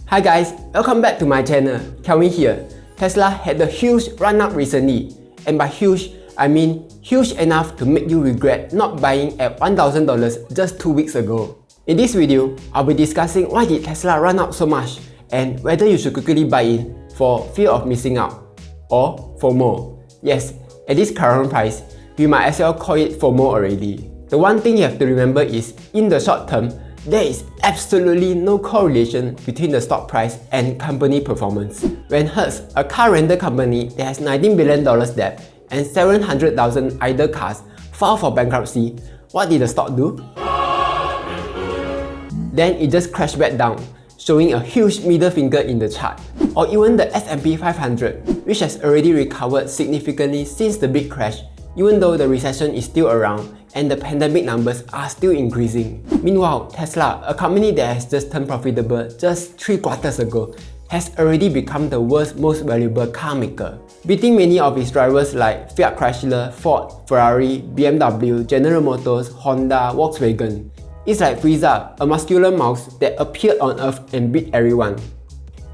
Hi guys, welcome back to my channel. Kelvin here. Tesla had a huge run up recently, and by huge, I mean huge enough to make you regret not buying at $1,000 just 2 weeks ago. In this video, I'll be discussing why did Tesla run up so much and whether you should quickly buy in for fear of missing out, or FOMO. Yes, at this current price, we might as well call it FOMO already. The one thing you have to remember is, in the short term, there is absolutely no correlation between the stock price and company performance. When Hertz, a car rental company that has $19 billion debt and 700,000 idle cars, filed for bankruptcy, what did the stock do? Then it just crashed back down, showing a huge middle finger in the chart. Or even the S&P 500, which has already recovered significantly since the big crash, even though the recession is still around and the pandemic numbers are still increasing. Meanwhile, Tesla, a company that has just turned profitable just 3 quarters ago, has already become the world's most valuable car maker, beating many of its rivals like Fiat Chrysler, Ford, Ferrari, BMW, General Motors, Honda, Volkswagen. It's like Frieza, a muscular mouse that appeared on Earth and beat everyone.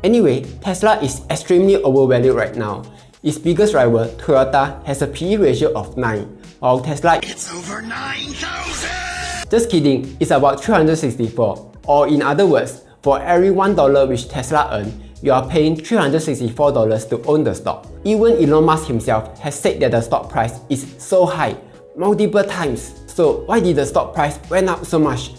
Anyway, Tesla is extremely overvalued right now. Its biggest rival, Toyota, has a PE ratio of 9, while Tesla it's over 9,000! Just kidding, it's about 364. Or in other words, for every $1 which Tesla earned, you are paying $364 to own the stock. Even Elon Musk himself has said that the stock price is so high, multiple times. So why did the stock price went up so much?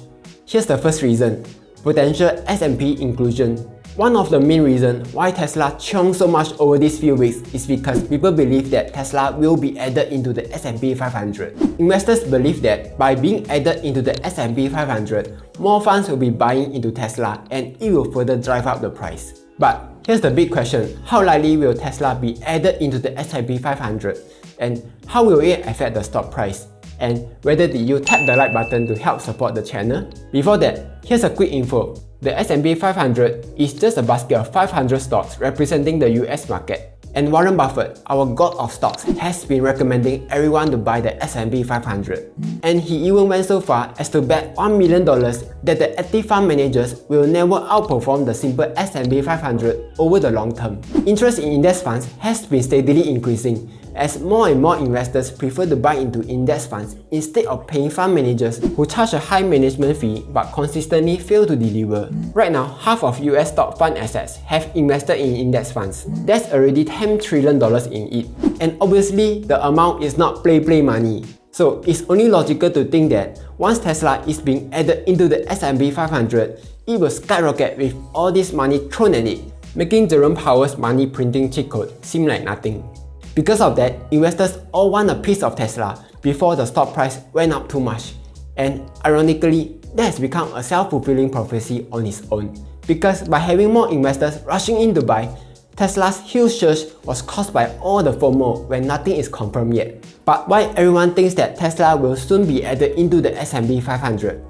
Here's the first reason: potential S&P inclusion. One of the main reasons why Tesla churned so much over these few weeks is because people believe that Tesla will be added into the S&P 500. Investors believe that by being added into the S&P 500, more funds will be buying into Tesla and it will further drive up the price. But here's the big question: how likely will Tesla be added into the S&P 500? And how will it affect the stock price? And whether did you tap the like button to help support the channel? Before that, here's a quick info. The S&P 500 is just a basket of 500 stocks representing the US market. And Warren Buffett, our god of stocks, has been recommending everyone to buy the S&P 500. And he even went so far as to bet $1 million that the active fund managers will never outperform the simple S&P 500 over the long term. Interest in index funds has been steadily increasing, as more and more investors prefer to buy into index funds instead of paying fund managers who charge a high management fee but consistently fail to deliver. Right now, half of US stock fund assets have invested in index funds. That's already $10 trillion in it. And obviously, the amount is not play money. So it's only logical to think that once Tesla is being added into the S&P 500, it will skyrocket with all this money thrown at it, making Jerome Powell's money printing cheat code seem like nothing. Because of that, investors all want a piece of Tesla before the stock price went up too much. And ironically, that has become a self-fulfilling prophecy on its own. Because by having more investors rushing in to buy, Tesla's huge surge was caused by all the FOMO when nothing is confirmed yet. But why everyone thinks that Tesla will soon be added into the S&P 500?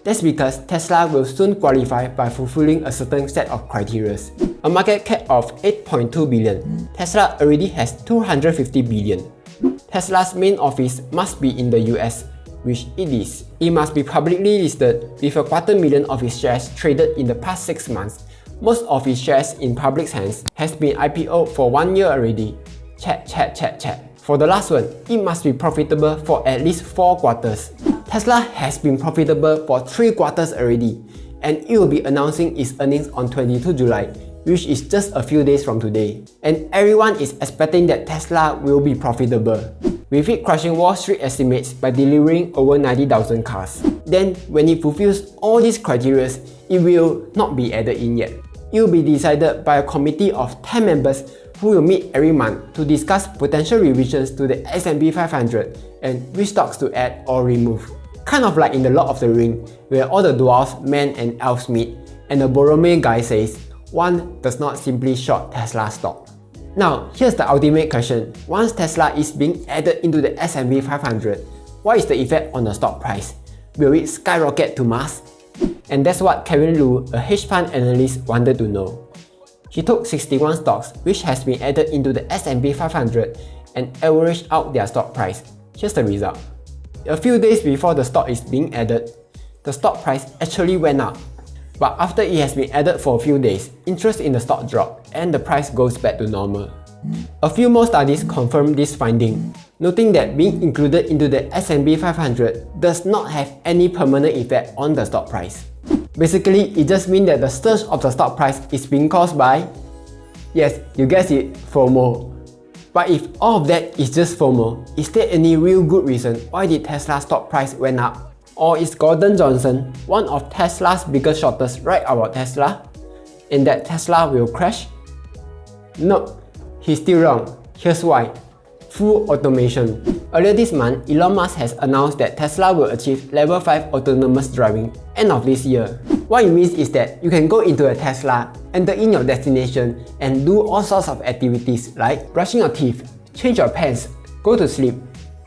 That's because Tesla will soon qualify by fulfilling a certain set of criteria. A market cap of 8.2 billion, Tesla already has 250 billion. Tesla's main office must be in the US, which it is. It must be publicly listed with 250,000 of its shares traded in the past 6 months. Most of its shares in public's hands has been IPO'd for 1 year already. Check. For the last one, it must be profitable for at least 4 quarters. Tesla has been profitable for 3 quarters already, and it will be announcing its earnings on 22 July, which is just a few days from today. And everyone is expecting that Tesla will be profitable, with it crushing Wall Street estimates by delivering over 90,000 cars. Then, when it fulfills all these criteria, it will not be added in yet. It will be decided by a committee of 10 members who will meet every month to discuss potential revisions to the S&P 500 and which stocks to add or remove. Kind of like in the Lord of the Rings, where all the dwarves, men and elves meet, and the Boromir guy says, one does not simply short Tesla stock. Now, here's the ultimate question. Once Tesla is being added into the S&P 500, what is the effect on the stock price? Will it skyrocket to Mars? And that's what Kelvin, a hedge fund analyst, wanted to know. He took 61 stocks which has been added into the S&P 500 and averaged out their stock price. Here's the result. A few days before the stock is being added, the stock price actually went up. But after it has been added for a few days, interest in the stock dropped and the price goes back to normal. A few more studies confirm this finding, noting that being included into the S&P 500 does not have any permanent effect on the stock price. Basically, it just means that the surge of the stock price is being caused by, yes, you guessed it, FOMO. But if all of that is just FOMO, is there any real good reason why the Tesla stock price went up? Or is Gordon Johnson one of Tesla's biggest shorters right about Tesla? And that Tesla will crash? No, he's still wrong. Here's why. Full automation. Earlier this month, Elon Musk has announced that Tesla will achieve level 5 autonomous driving end of this year. What it means is that you can go into a Tesla, enter in your destination, and do all sorts of activities like brushing your teeth, change your pants, go to sleep,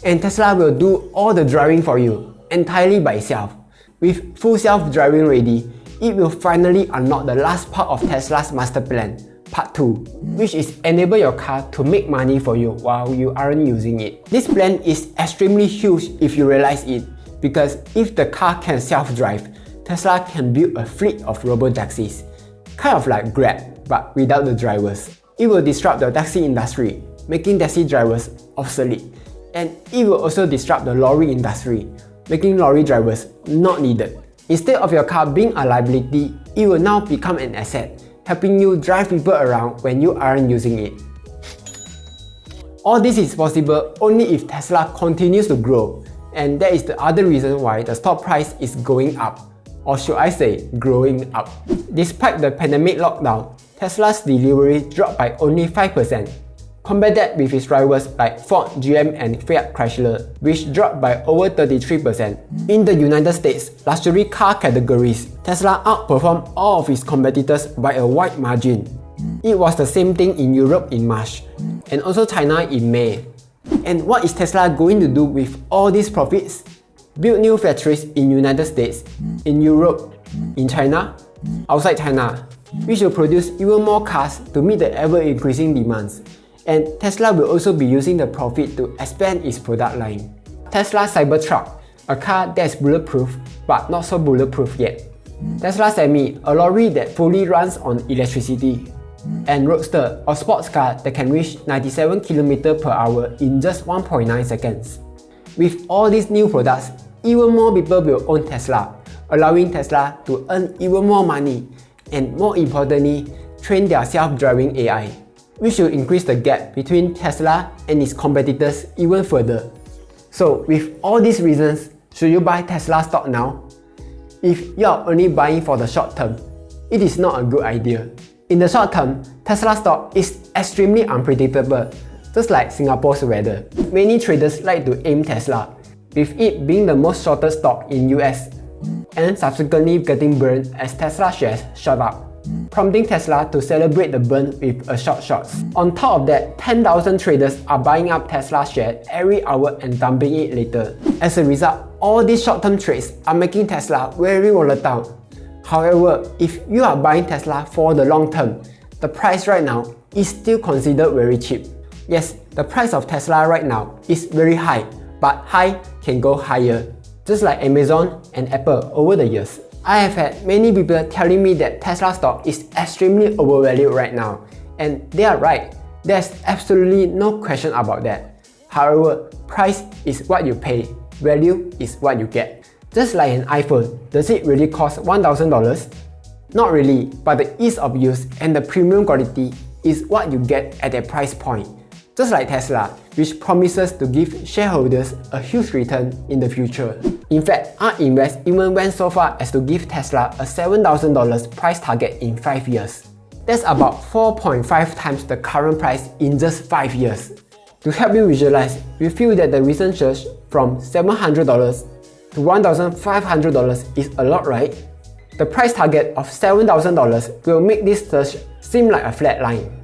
and Tesla will do all the driving for you entirely by itself. With full self-driving ready, it will finally unlock the last part of Tesla's master plan, Part 2, which is enable your car to make money for you while you aren't using it. This plan is extremely huge if you realize it, because if the car can self-drive, Tesla can build a fleet of robo-taxis, kind of like Grab, but without the drivers. It will disrupt the taxi industry, making taxi drivers obsolete, and it will also disrupt the lorry industry, making lorry drivers not needed. Instead of your car being a liability, it will now become an asset, helping you drive people around when you aren't using it. All this is possible only if Tesla continues to grow, and that is the other reason why the stock price is going up, or should I say, growing up. Despite the pandemic lockdown, Tesla's delivery dropped by only 5%. Compare that with its rivals like Ford, GM and Fiat Chrysler, which dropped by over 33%. In the United States luxury car categories, Tesla outperformed all of its competitors by a wide margin. It was the same thing in Europe in March, and also China in May. And what is Tesla going to do with all these profits? Build new factories in United States, in Europe, in China, outside China, which will produce even more cars to meet the ever-increasing demands. And Tesla will also be using the profit to expand its product line. Tesla Cybertruck, a car that's bulletproof but not so bulletproof yet. Tesla Semi, a lorry that fully runs on electricity. And Roadster, a sports car that can reach 97 km/h in just 1.9 seconds. With all these new products, even more people will own Tesla, allowing Tesla to earn even more money and, more importantly, train their self-driving AI, which will increase the gap between Tesla and its competitors even further. So with all these reasons, should you buy Tesla stock now? If you are only buying for the short term, it is not a good idea. In the short term, Tesla stock is extremely unpredictable, just like Singapore's weather. Many traders like to aim Tesla, with it being the most shorted stock in US, and subsequently getting burned as Tesla shares shot up, prompting Tesla to celebrate the burn with a shorts. On top of that, 10,000 traders are buying up Tesla shares every hour and dumping it later. As a result, all these short-term trades are making Tesla very volatile. However, if you are buying Tesla for the long term, the price right now is still considered very cheap. Yes, the price of Tesla right now is very high, but high can go higher, just like Amazon and Apple over the years. I have had many people telling me that Tesla stock is extremely overvalued right now, and they are right. There's absolutely no question about that. However, price is what you pay, value is what you get. Just like an iPhone, does it really cost $1,000? Not really, but the ease of use and the premium quality is what you get at that price point. Just like Tesla, which promises to give shareholders a huge return in the future. In fact, ARK Invest even went so far as to give Tesla a $7,000 price target in 5 years. That's about 4.5 times the current price in just 5 years. To help you visualize, we feel that the recent surge from $700 to $1,500 is a lot, right? The price target of $7,000 will make this surge seem like a flat line.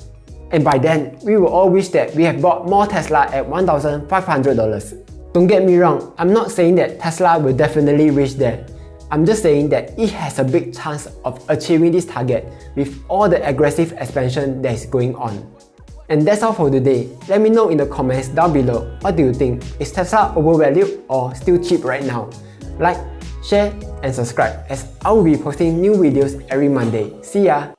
And by then, we will all wish that we have bought more Tesla at $1,500. Don't get me wrong, I'm not saying that Tesla will definitely reach there. I'm just saying that it has a big chance of achieving this target with all the aggressive expansion that is going on. And that's all for today. Let me know in the comments down below, what do you think? Is Tesla overvalued or still cheap right now? Like, share and subscribe as I will be posting new videos every Monday. See ya!